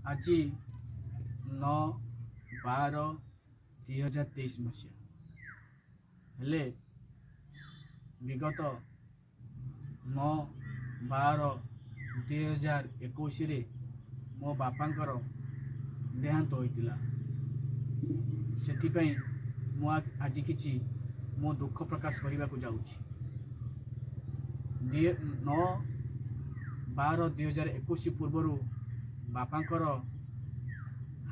आज 9/12/2023 मसीहा हेले विगत 9/12/2021 मो बापांकर देहांत होइतिला। सेथिपई मु आज किछि मो दुख प्रकाश करने को जाऊँगी। 9/12/2021 पूर्वर बापांकर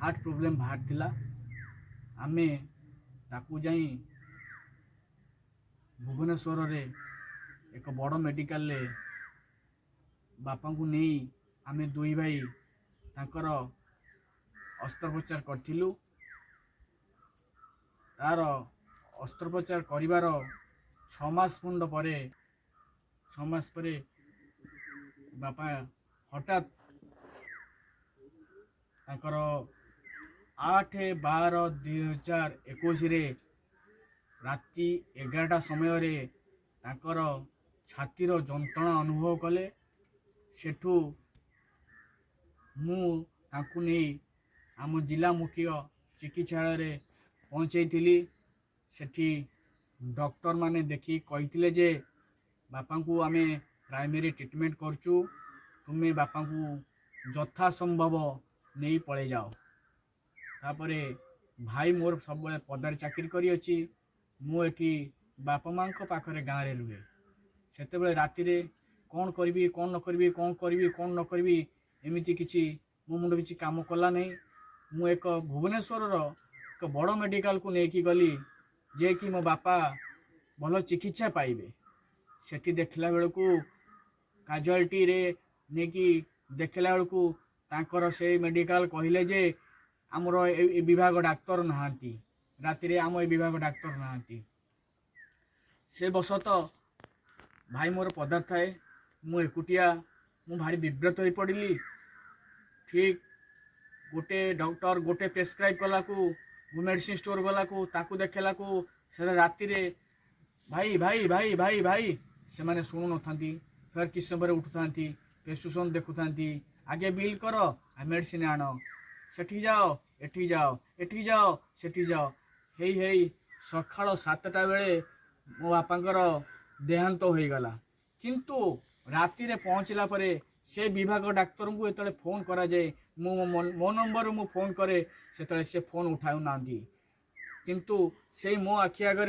हार्ट प्रोब्लेम बाहर थिला। आमे ताकू जाई भुवनेश्वर रे एक बड़ मेडिकल ले बापा को नहीं आमे दुई भाई तांकर अस्त्रोपचार करथिलु। तार अस्त्रोपचार करिवार 6 मास पुंड परे 6 मास परे बापा हठात तांकर 8/12/2021 रे राति 11टा समय रे तांकर छातीर जंत्रणा अनुभव कले। सेठू मु तांकु नहीं आम जिला मुख्य चिकित्सालय रे पहुंचैथिली। सेठी डॉक्टर माने देखी कहिथिले जे बापा को आमे प्राइमरी ट्रीटमेंट करचु, तुम्हें बापा को यथा संभव नहीं पड़े जाओ। तापरे भाई मोर सब पदार चाकरी करी अछि। मु एठी बापा मां को पाखरे गाँव रे रुहे। सेते बेले राति रे कौन करी कौन न करी कौन करी कौन न करी एमिति किछि मो मुंड किछि काम कला नहीं। मु एक भुवनेश्वर एक बड़ मेडिकल को लेकिन गली जे कि मो बापा भल चिकित्सा पाइबे। सेठी देखला बेलू काजुआलिटी रे नेकी देखला बेलू तांकर से मेडिकल कहले जे आमर ए विभाग डाक्तर नहांती। राति रे आम ए विभाग डाक्तर नहांती। से बसत भाई मोर पदार्थ थाए मु एकुटिया मु भारी विव्रत हो पड़ी। ठीक गोटे डॉक्टर गोटे प्रेस्क्राइब कला को मेडिसिन स्टोर गला को ताकू देखला को से राति रे भाई भाई भाई भाई भाई से माने सुनु न थांती। फिर किस समय उठु थांती, प्रेस्क्रिप्शन देखु थांती, आगे बिल करो आ मेडिसिन आनो, सेठी जाओ एठी जाओ एठी जाओ सेठी जाओ। हेई हेई सकाळ 7टा बेले मो बापांकर देहांत हो गला। किंतु राति रे पहुंचला परे से विभाग डाक्तर को एतले फोन करा जाए मो नंबर मु फोन करे से फोन उठाऊ ना। किंतु से मो आखि आगे